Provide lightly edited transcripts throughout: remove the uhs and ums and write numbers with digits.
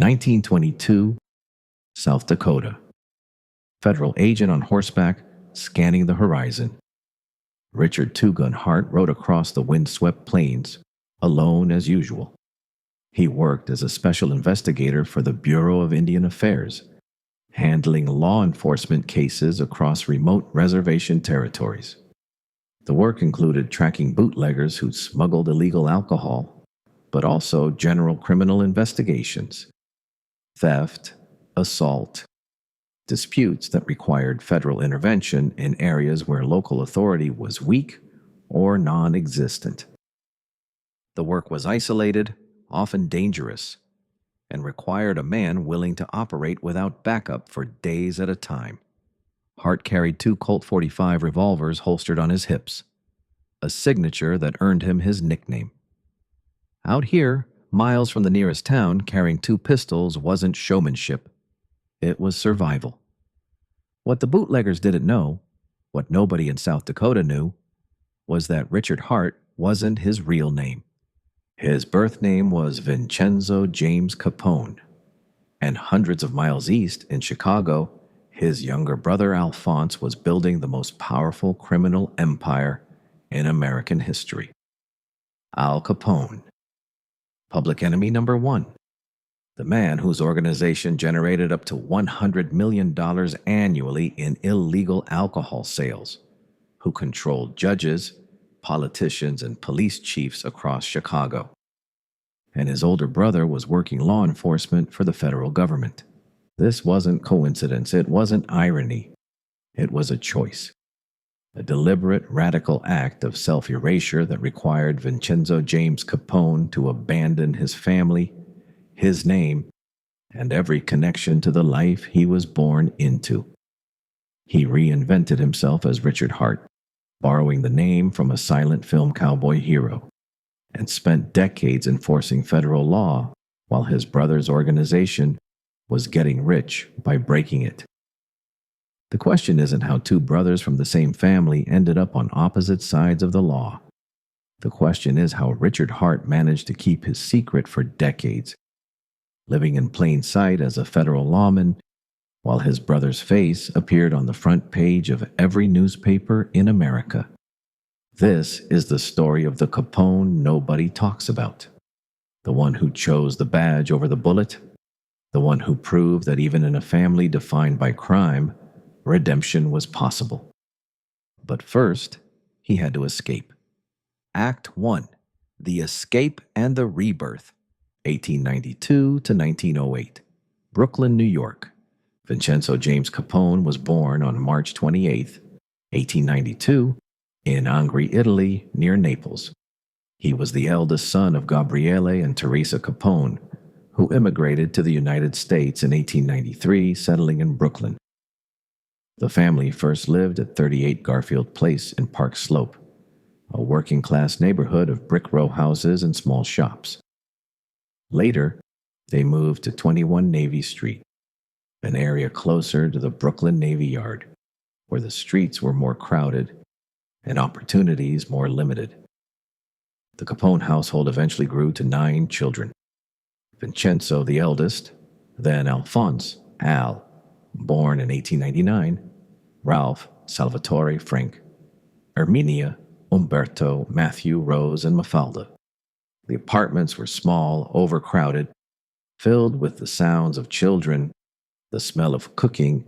1922, South Dakota. Federal agent on horseback scanning the horizon. Richard Gun Hart rode across the windswept plains, alone as usual. He worked as a special investigator for the Bureau of Indian Affairs, handling law enforcement cases across remote reservation territories. The work included tracking bootleggers who smuggled illegal alcohol, but also general criminal investigations, theft, assault, disputes that required federal intervention in areas where local authority was weak or non-existent. The work was isolated, often dangerous, and required a man willing to operate without backup for days at a time. Hart carried 2 Colt .45 revolvers holstered on his hips, a signature that earned him his nickname. Out here, miles from the nearest town, carrying 2 pistols wasn't showmanship. It was survival. What the bootleggers didn't know, what nobody in South Dakota knew, was that Richard Hart wasn't his real name. His birth name was Vincenzo James Capone, and hundreds of miles east in Chicago, his younger brother Alphonse was building the most powerful criminal empire in American history. Al Capone, public enemy number 1, the man whose organization generated up to $100 million annually in illegal alcohol sales, who controlled judges, politicians, and police chiefs across Chicago. And his older brother was working law enforcement for the federal government. This wasn't coincidence, it wasn't irony. It was a choice. A deliberate, radical act of self-erasure that required Vincenzo James Capone to abandon his family, his name, and every connection to the life he was born into. He reinvented himself as Richard Hart, borrowing the name from a silent film cowboy hero, and spent decades enforcing federal law while his brother's organization was getting rich by breaking it. The question isn't how 2 brothers from the same family ended up on opposite sides of the law. The question is how Richard Hart managed to keep his secret for decades, living in plain sight as a federal lawman, while his brother's face appeared on the front page of every newspaper in America. This is the story of the Capone nobody talks about. The one who chose the badge over the bullet. The one who proved that even in a family defined by crime, redemption was possible. But first, he had to escape. Act 1. The Escape and the Rebirth. 1892 to 1908. Brooklyn, New York. Vincenzo James Capone was born on March 28, 1892, in Angri, Italy, near Naples. He was the eldest son of Gabriele and Teresa Capone, who immigrated to the United States in 1893, settling in Brooklyn. The family first lived at 38 Garfield Place in Park Slope, a working-class neighborhood of brick row houses and small shops. Later, they moved to 21 Navy Street, an area closer to the Brooklyn Navy Yard, where the streets were more crowded and opportunities more limited. The Capone household eventually grew to 9 children. Vincenzo, the eldest, then Alphonse, Al, born in 1899, Ralph, Salvatore, Frank, Erminia, Umberto, Matthew, Rose, and Mafalda. The apartments were small, overcrowded, filled with the sounds of children, the smell of cooking,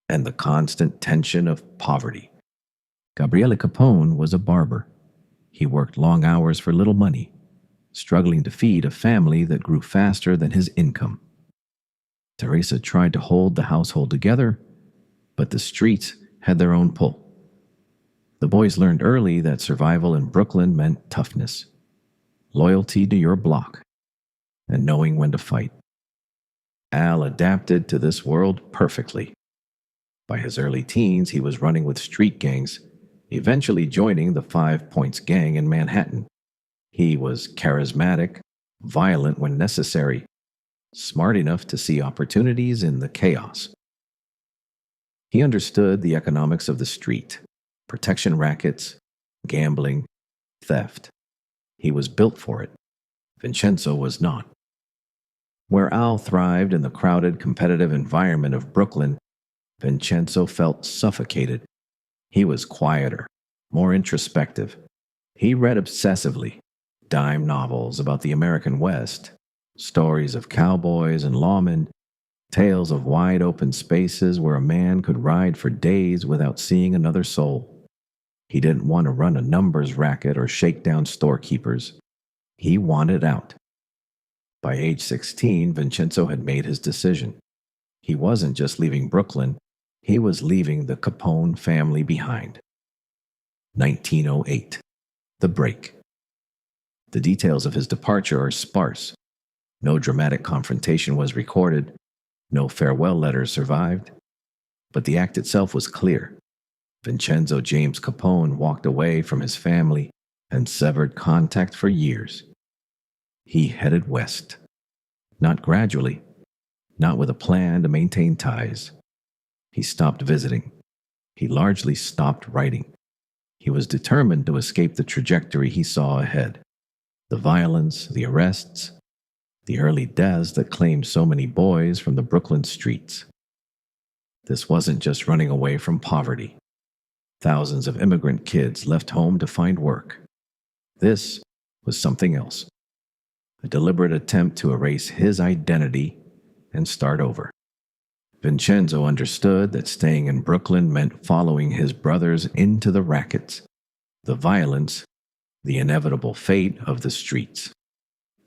and the constant tension of poverty. Gabriele Capone was a barber. He worked long hours for little money, struggling to feed a family that grew faster than his income. Teresa tried to hold the household together, but the streets had their own pull. The boys learned early that survival in Brooklyn meant toughness, loyalty to your block, and knowing when to fight. Al adapted to this world perfectly. By his early teens, he was running with street gangs, eventually joining the 5 Points gang in Manhattan. He was charismatic, violent when necessary, smart enough to see opportunities in the chaos. He understood the economics of the street, protection rackets, gambling, theft. He was built for it. Vincenzo was not. Where Al thrived in the crowded, competitive environment of Brooklyn, Vincenzo felt suffocated. He was quieter, more introspective. He read obsessively, dime novels about the American West, stories of cowboys and lawmen, tales of wide open spaces where a man could ride for days without seeing another soul. He didn't want to run a numbers racket or shake down storekeepers. He wanted out. By age 16, Vincenzo had made his decision. He wasn't just leaving Brooklyn, he was leaving the Capone family behind. 1908. The break. The details of his departure are sparse. No dramatic confrontation was recorded. No farewell letters survived. But the act itself was clear. Vincenzo James Capone walked away from his family and severed contact for years. He headed west. Not gradually, not with a plan to maintain ties. He stopped visiting. He largely stopped writing. He was determined to escape the trajectory he saw ahead. The violence, the arrests, the early deaths that claimed so many boys from the Brooklyn streets. This wasn't just running away from poverty. Thousands of immigrant kids left home to find work. This was something else. A deliberate attempt to erase his identity and start over. Vincenzo understood that staying in Brooklyn meant following his brothers into the rackets, the violence, the inevitable fate of the streets.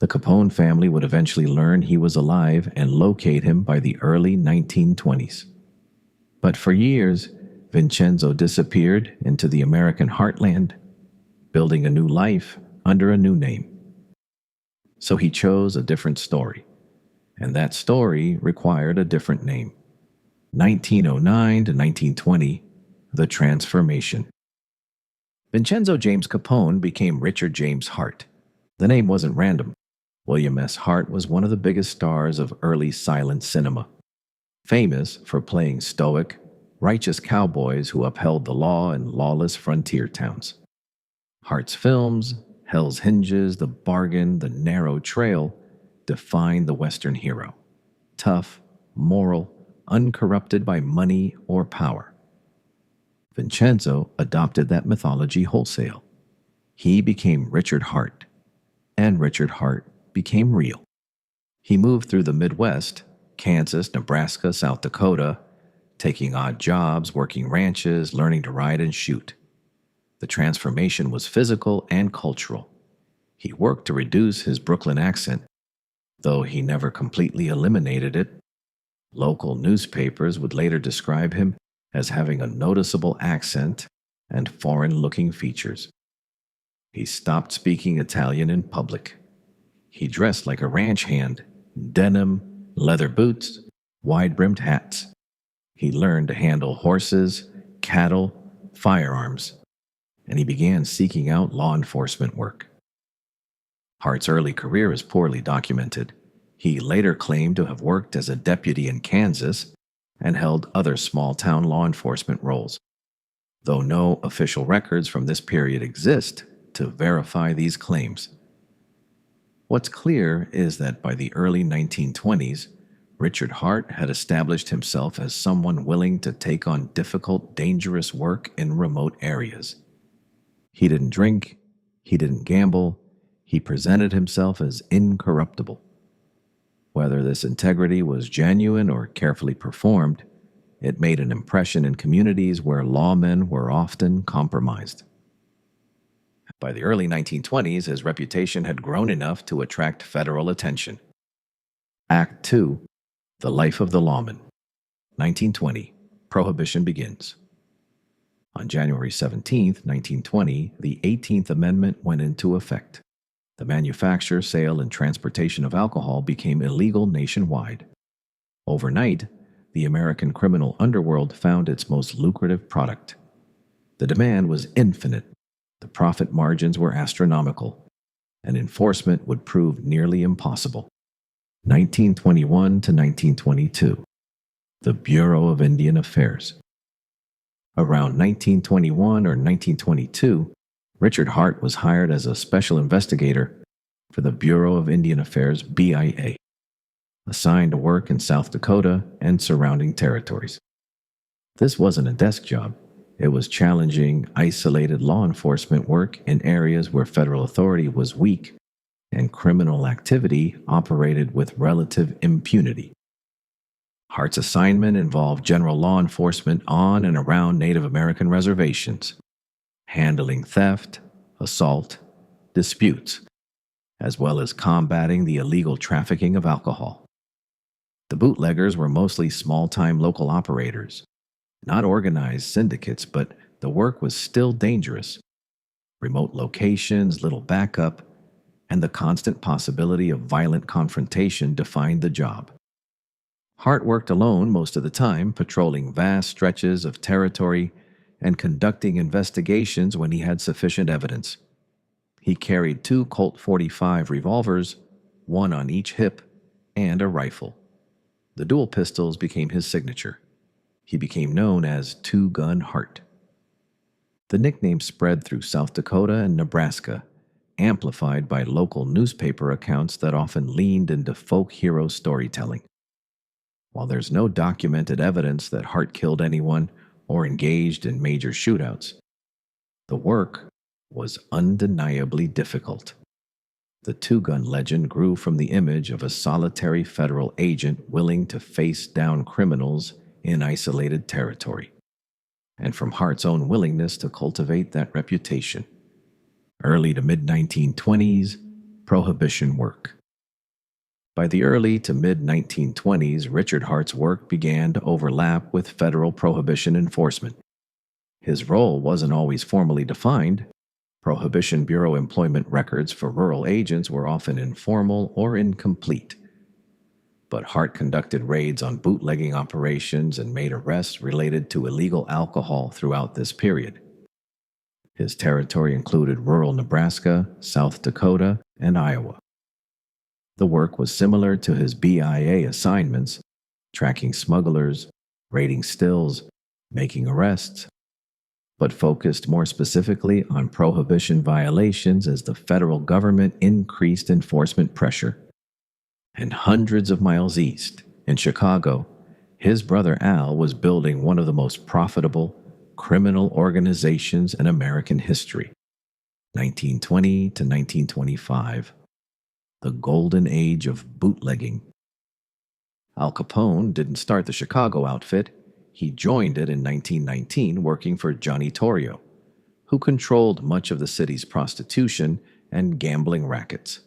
The Capone family would eventually learn he was alive and locate him by the early 1920s. But for years, Vincenzo disappeared into the American heartland, building a new life under a new name. So he chose a different story, and that story required a different name. 1909 to 1920, The Transformation. Vincenzo James Capone became Richard James Hart. The name wasn't random. William S. Hart was one of the biggest stars of early silent cinema, famous for playing stoic, righteous cowboys who upheld the law in lawless frontier towns. Hart's films, Hell's Hinges, The Bargain, The Narrow Trail, defined the Western hero. Tough, moral, uncorrupted by money or power. Vincenzo adopted that mythology wholesale. He became Richard Hart, and Richard Hart became real. He moved through the Midwest, Kansas, Nebraska, South Dakota, taking odd jobs, working ranches, learning to ride and shoot. The transformation was physical and cultural. He worked to reduce his Brooklyn accent, though he never completely eliminated it. Local newspapers would later describe him as having a noticeable accent and foreign-looking features. He stopped speaking Italian in public. He dressed like a ranch hand, denim, leather boots, wide-brimmed hats. He learned to handle horses, cattle, firearms, and he began seeking out law enforcement work. Hart's early career is poorly documented. He later claimed to have worked as a deputy in Kansas and held other small-town law enforcement roles, though no official records from this period exist to verify these claims. What's clear is that by the early 1920s, Richard Hart had established himself as someone willing to take on difficult, dangerous work in remote areas. He didn't drink, he didn't gamble, he presented himself as incorruptible. Whether this integrity was genuine or carefully performed, it made an impression in communities where lawmen were often compromised. By the early 1920s, his reputation had grown enough to attract federal attention. Act 2, The Life of the Lawman. 1920, Prohibition begins. On January 17, 1920, the 18th Amendment went into effect. The manufacture, sale, and transportation of alcohol became illegal nationwide. Overnight, the American criminal underworld found its most lucrative product. The demand was infinite, the profit margins were astronomical, and enforcement would prove nearly impossible. 1921 to 1922, the Bureau of Indian Affairs. Around 1921 or 1922, Richard Hart was hired as a special investigator for the Bureau of Indian Affairs, BIA. assigned to work in South Dakota and surrounding territories. This wasn't a desk job. It was challenging, isolated law enforcement work in areas where federal authority was weak and criminal activity operated with relative impunity. Hart's assignment involved general law enforcement on and around Native American reservations, handling theft, assault, disputes, as well as combating the illegal trafficking of alcohol. The bootleggers were mostly small-time local operators, not organized syndicates, but the work was still dangerous. Remote locations, little backup, and the constant possibility of violent confrontation defined the job. Hart worked alone most of the time, patrolling vast stretches of territory and conducting investigations when he had sufficient evidence. He carried 2 Colt .45 revolvers, one on each hip, and a rifle. The dual pistols became his signature. He became known as Gun Hart. The nickname spread through South Dakota and Nebraska, amplified by local newspaper accounts that often leaned into folk hero storytelling. While there's no documented evidence that Hart killed anyone or engaged in major shootouts, the work was undeniably difficult. The two-gun legend grew from the image of a solitary federal agent willing to face down criminals in isolated territory, and from Hart's own willingness to cultivate that reputation. Early to mid-1920s, Prohibition work. By the early to mid-1920s, Richard Hart's work began to overlap with federal prohibition enforcement. His role wasn't always formally defined. Prohibition Bureau employment records for rural agents were often informal or incomplete. But Hart conducted raids on bootlegging operations and made arrests related to illegal alcohol throughout this period. His territory included rural Nebraska, South Dakota, and Iowa. The work was similar to his BIA assignments, tracking smugglers, raiding stills, making arrests, but focused more specifically on prohibition violations as the federal government increased enforcement pressure. And hundreds of miles east, in Chicago, his brother Al was building one of the most profitable criminal organizations in American history. 1920 to 1925. The golden age of bootlegging. Al Capone didn't start the Chicago outfit. He joined it in 1919 working for Johnny Torrio, who controlled much of the city's prostitution and gambling rackets.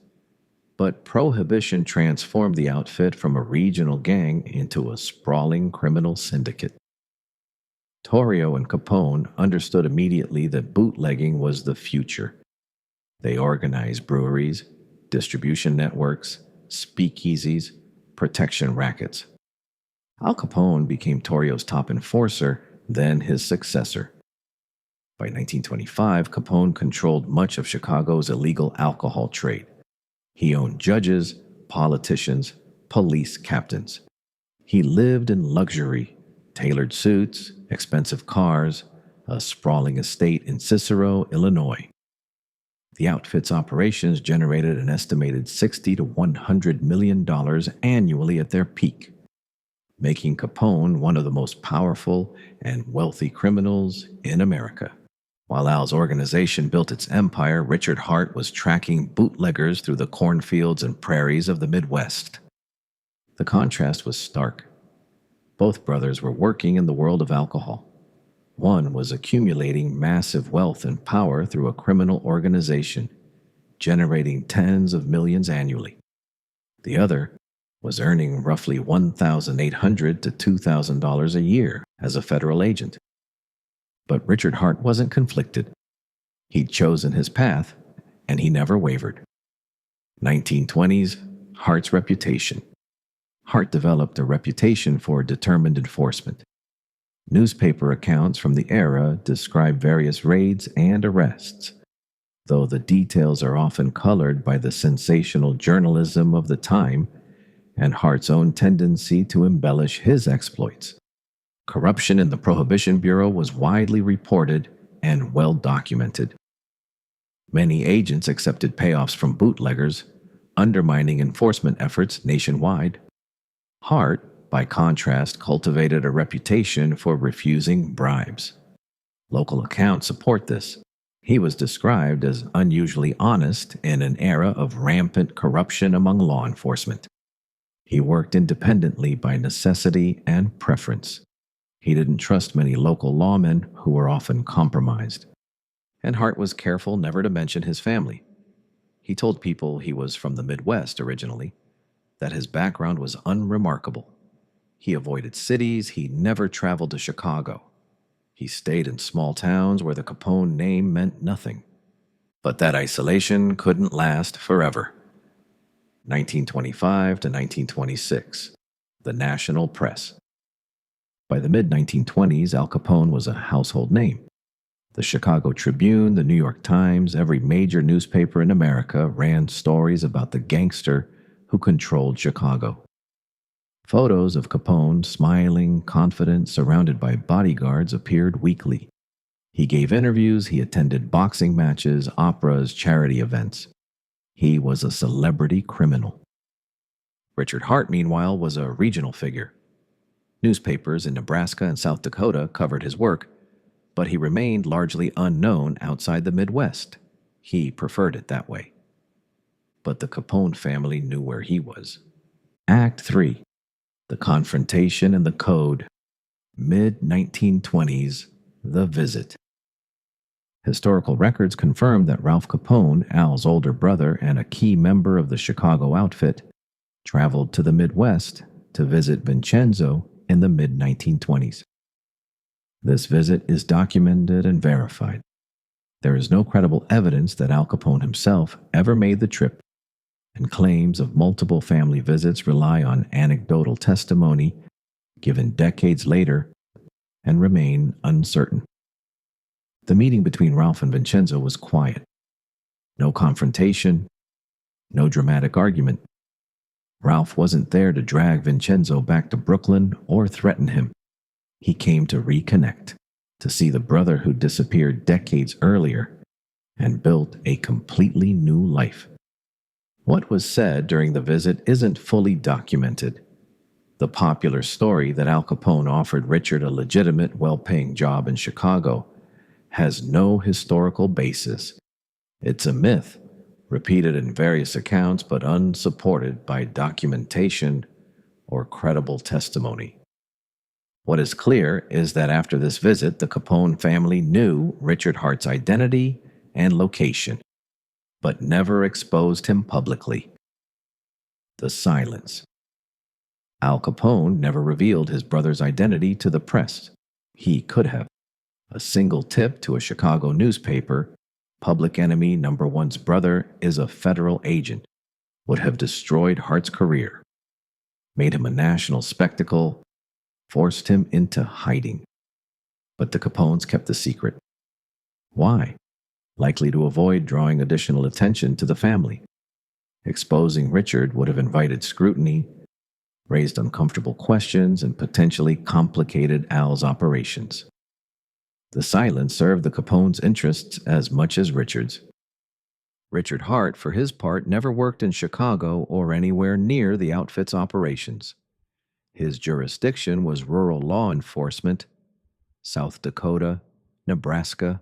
But Prohibition transformed the outfit from a regional gang into a sprawling criminal syndicate. Torrio and Capone understood immediately that bootlegging was the future. They organized breweries, distribution networks, speakeasies, protection rackets. Al Capone became Torrio's top enforcer, then his successor. By 1925, Capone controlled much of Chicago's illegal alcohol trade. He owned judges, politicians, police captains. He lived in luxury, tailored suits, expensive cars, a sprawling estate in Cicero, Illinois. The outfit's operations generated an estimated $60 to $100 million annually at their peak, making Capone one of the most powerful and wealthy criminals in America. While Al's organization built its empire, Richard Hart was tracking bootleggers through the cornfields and prairies of the Midwest. The contrast was stark. Both brothers were working in the world of alcohol. One was accumulating massive wealth and power through a criminal organization, generating tens of millions annually. The other was earning roughly $1,800 to $2,000 a year as a federal agent. But Richard Hart wasn't conflicted. He'd chosen his path, and he never wavered. 1920s, Hart's reputation. Hart developed a reputation for determined enforcement. Newspaper accounts from the era describe various raids and arrests, though the details are often colored by the sensational journalism of the time and Hart's own tendency to embellish his exploits. Corruption in the Prohibition Bureau was widely reported and well documented. Many agents accepted payoffs from bootleggers, undermining enforcement efforts nationwide. Hart, by contrast, cultivated a reputation for refusing bribes. Local accounts support this. He was described as unusually honest in an era of rampant corruption among law enforcement. He worked independently by necessity and preference. He didn't trust many local lawmen who were often compromised. And Hart was careful never to mention his family. He told people he was from the Midwest originally, that his background was unremarkable. He avoided cities, he never traveled to Chicago. He stayed in small towns where the Capone name meant nothing. But that isolation couldn't last forever. 1925 to 1926, the national press. By the mid-1920s, Al Capone was a household name. The Chicago Tribune, the New York Times, every major newspaper in America ran stories about the gangster who controlled Chicago. Photos of Capone, smiling, confident, surrounded by bodyguards, appeared weekly. He gave interviews, he attended boxing matches, operas, charity events. He was a celebrity criminal. Richard Hart, meanwhile, was a regional figure. Newspapers in Nebraska and South Dakota covered his work, but he remained largely unknown outside the Midwest. He preferred it that way. But the Capone family knew where he was. Act 3. The Confrontation and the Code. Mid-1920s, The Visit. Historical records confirm that Ralph Capone, Al's older brother and a key member of the Chicago outfit, traveled to the Midwest to visit Vincenzo in the mid-1920s. This visit is documented and verified. There is no credible evidence that Al Capone himself ever made the trip, and claims of multiple family visits rely on anecdotal testimony given decades later and remain uncertain. The meeting between Ralph and Vincenzo was quiet. No confrontation, no dramatic argument. Ralph wasn't there to drag Vincenzo back to Brooklyn or threaten him. He came to reconnect, to see the brother who disappeared decades earlier and built a completely new life. What was said during the visit isn't fully documented. The popular story that Al Capone offered Richard a legitimate, well-paying job in Chicago has no historical basis. It's a myth, repeated in various accounts but unsupported by documentation or credible testimony. What is clear is that after this visit, the Capone family knew Richard Hart's identity and location, but never exposed him publicly. The silence. Al Capone never revealed his brother's identity to the press. He could have. A single tip to a Chicago newspaper, public enemy number one's brother is a federal agent, would have destroyed Hart's career, made him a national spectacle, forced him into hiding. But the Capones kept the secret. Why? Likely to avoid drawing additional attention to the family. Exposing Richard would have invited scrutiny, raised uncomfortable questions, and potentially complicated Al's operations. The silence served the Capone's interests as much as Richard's. Richard Hart, for his part, never worked in Chicago or anywhere near the outfit's operations. His jurisdiction was rural law enforcement, South Dakota, Nebraska,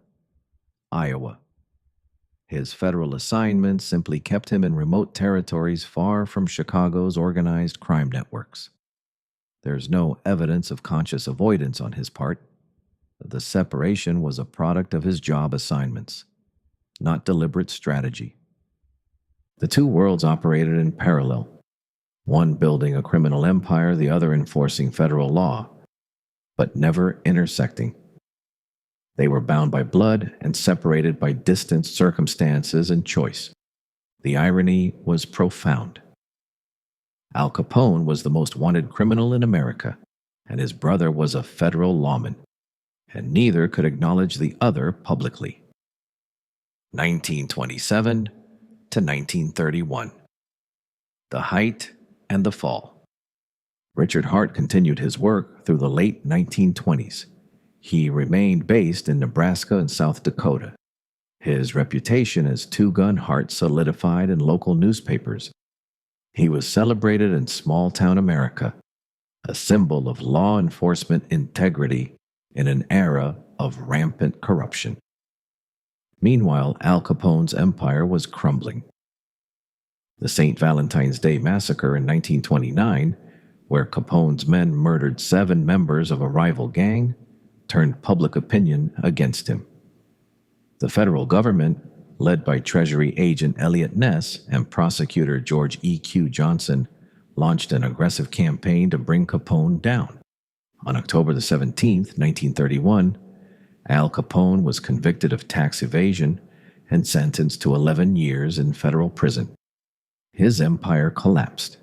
Iowa. His federal assignments simply kept him in remote territories far from Chicago's organized crime networks. There's no evidence of conscious avoidance on his part. The separation was a product of his job assignments, not deliberate strategy. The two worlds operated in parallel, one building a criminal empire, the other enforcing federal law, but never intersecting. They were bound by blood and separated by distant circumstances and choice. The irony was profound. Al Capone was the most wanted criminal in America, and his brother was a federal lawman, and neither could acknowledge the other publicly. 1927 to 1931. The height and the fall. Richard Hart continued his work through the late 1920s. He remained based in Nebraska and South Dakota. His reputation as Gun Hart solidified in local newspapers. He was celebrated in small-town America, a symbol of law enforcement integrity in an era of rampant corruption. Meanwhile, Al Capone's empire was crumbling. The St. Valentine's Day Massacre in 1929, where Capone's men murdered 7 members of a rival gang, turned public opinion against him. The federal government, led by Treasury Agent Eliot Ness and prosecutor George E.Q. Johnson, launched an aggressive campaign to bring Capone down. On October 17, 1931, Al Capone was convicted of tax evasion and sentenced to 11 years in federal prison. His empire collapsed.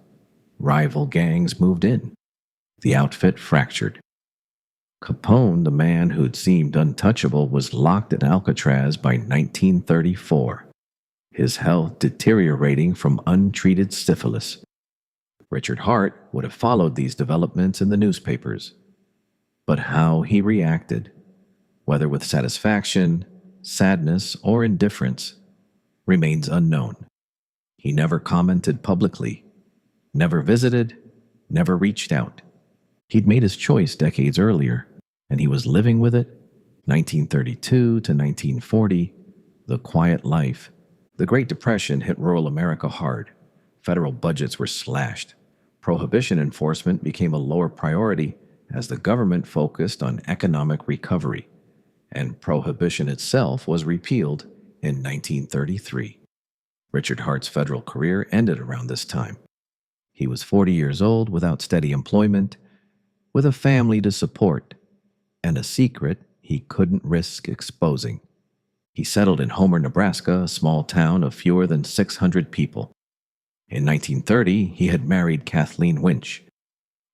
Rival gangs moved in. The outfit fractured. Capone, the man who'd seemed untouchable, was locked in Alcatraz by 1934, his health deteriorating from untreated syphilis. Richard Hart would have followed these developments in the newspapers. But how he reacted, whether with satisfaction, sadness, or indifference, remains unknown. He never commented publicly, never visited, never reached out. He'd made his choice decades earlier, and he was living with it. 1932 to 1940, the quiet life. The Great Depression hit rural America hard. Federal budgets were slashed. Prohibition enforcement became a lower priority as the government focused on economic recovery, and Prohibition itself was repealed in 1933. Richard Hart's federal career ended around this time. He was 40 years old without steady employment, with a family to support, and a secret he couldn't risk exposing. He settled in Homer, Nebraska, a small town of fewer than 600 people. In 1930, he had married Kathleen Winch,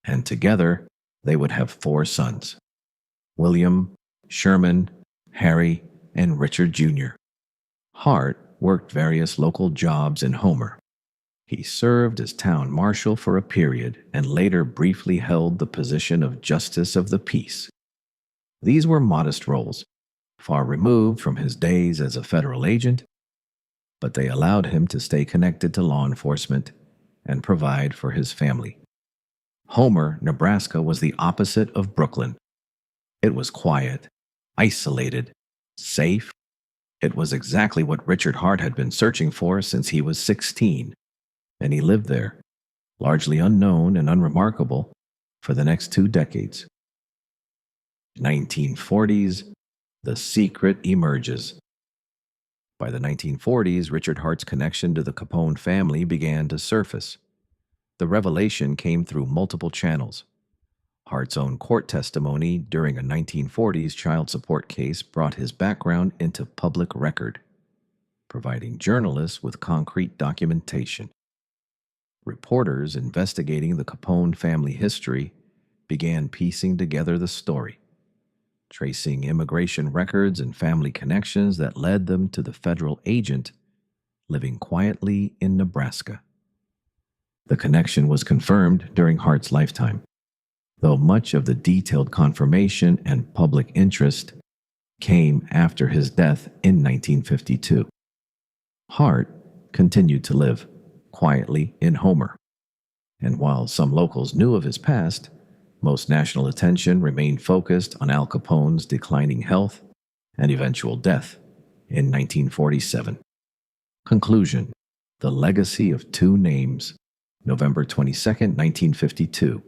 and together they would have 4 sons: William, Sherman, Harry, and Richard Jr. Hart worked various local jobs in Homer. He served as town marshal for a period and later briefly held the position of justice of the peace. These were modest roles, far removed from his days as a federal agent, but they allowed him to stay connected to law enforcement and provide for his family. Homer, Nebraska was the opposite of Brooklyn. It was quiet, isolated, safe. It was exactly what Richard Hart had been searching for since he was 16, and he lived there, largely unknown and unremarkable, for the next 2 decades. 1940s, the secret emerges. By the 1940s, Richard Hart's connection to the Capone family began to surface. The revelation came through multiple channels. Hart's own court testimony during a 1940s child support case brought his background into public record, providing journalists with concrete documentation. Reporters investigating the Capone family history began piecing together the story, tracing immigration records and family connections that led them to the federal agent living quietly in Nebraska. The connection was confirmed during Hart's lifetime, though much of the detailed confirmation and public interest came after his death in 1952. Hart continued to live quietly in Homer, and while some locals knew of his past, most national attention remained focused on Al Capone's declining health and eventual death in 1947. Conclusion: The Legacy of Two Names, November 22, 1952.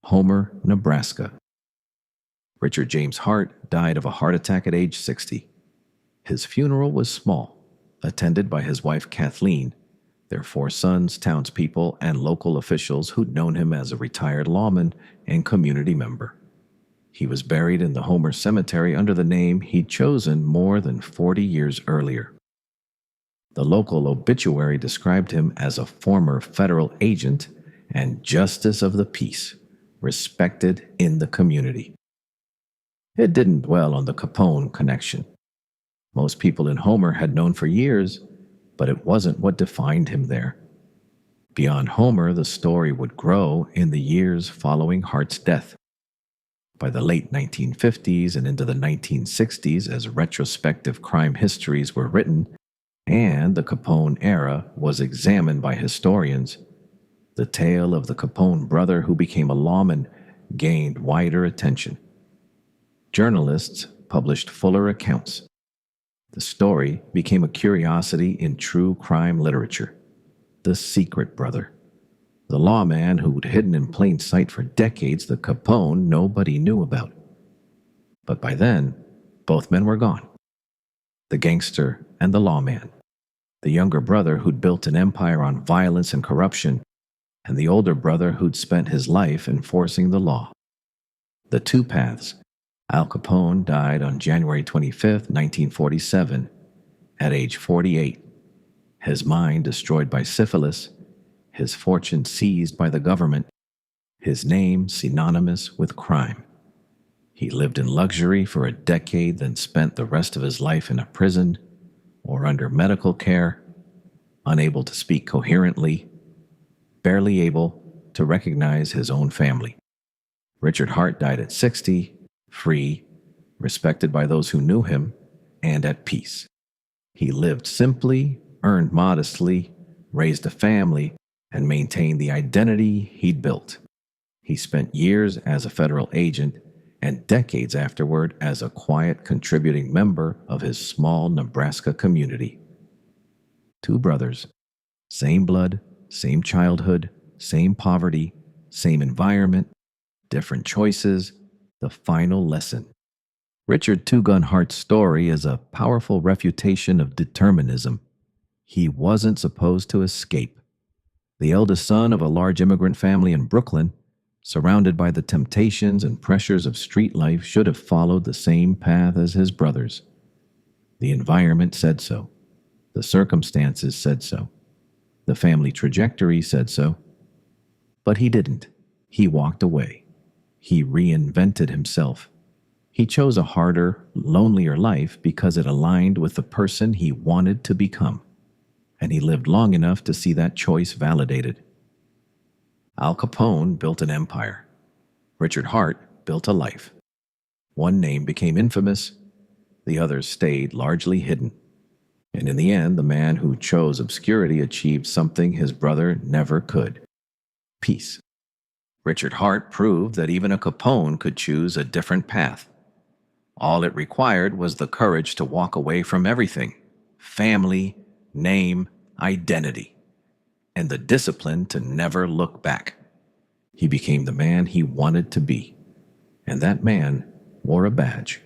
Homer, Nebraska. Richard James Hart died of a heart attack at age 60. His funeral was small, attended by his wife Kathleen, their 4 sons, townspeople, and local officials who'd known him as a retired lawman and community member. He was buried in the Homer Cemetery under the name he'd chosen more than 40 years earlier. The local obituary described him as a former federal agent and justice of the peace, respected in the community. It didn't dwell on the Capone connection. Most people in Homer had known for years, but it wasn't what defined him there. Beyond Homer, the story would grow in the years following Hart's death. By the late 1950s and into the 1960s, as retrospective crime histories were written and the Capone era was examined by historians, The tale of the Capone brother who became a lawman gained wider attention. Journalists published fuller accounts. The story became a curiosity in true crime literature. The secret brother. The lawman who'd hidden in plain sight for decades, the Capone nobody knew about. But by then, both men were gone. The gangster and the lawman. The younger brother who'd built an empire on violence and corruption, and the older brother who'd spent his life enforcing the law. The two paths. Al Capone died on January 25, 1947, at age 48. His mind destroyed by syphilis, his fortune seized by the government, his name synonymous with crime. He lived in luxury for a decade, then spent the rest of his life in a prison or under medical care, unable to speak coherently, barely able to recognize his own family. Richard Hart died at 60, free, respected by those who knew him, and at peace. He lived simply, earned modestly, raised a family, and maintained the identity he'd built. He spent years as a federal agent and decades afterward as a quiet contributing member of his small Nebraska community. Two brothers, same blood, same childhood, same poverty, same environment, different choices, the final lesson. Richard Two Gun Hart's story is a powerful refutation of determinism. He wasn't supposed to escape. The eldest son of a large immigrant family in Brooklyn, surrounded by the temptations and pressures of street life, should have followed the same path as his brothers. The environment said so. The circumstances said so. The family trajectory said so. But he didn't. He walked away. He reinvented himself. He chose a harder, lonelier life because it aligned with the person he wanted to become. And he lived long enough to see that choice validated. Al Capone built an empire. Richard Hart built a life. One name became infamous, the others stayed largely hidden. And in the end, the man who chose obscurity achieved something his brother never could: peace. Richard Hart proved that even a Capone could choose a different path. All it required was the courage to walk away from everything: family, name, identity, and the discipline to never look back. He became the man he wanted to be, and that man wore a badge.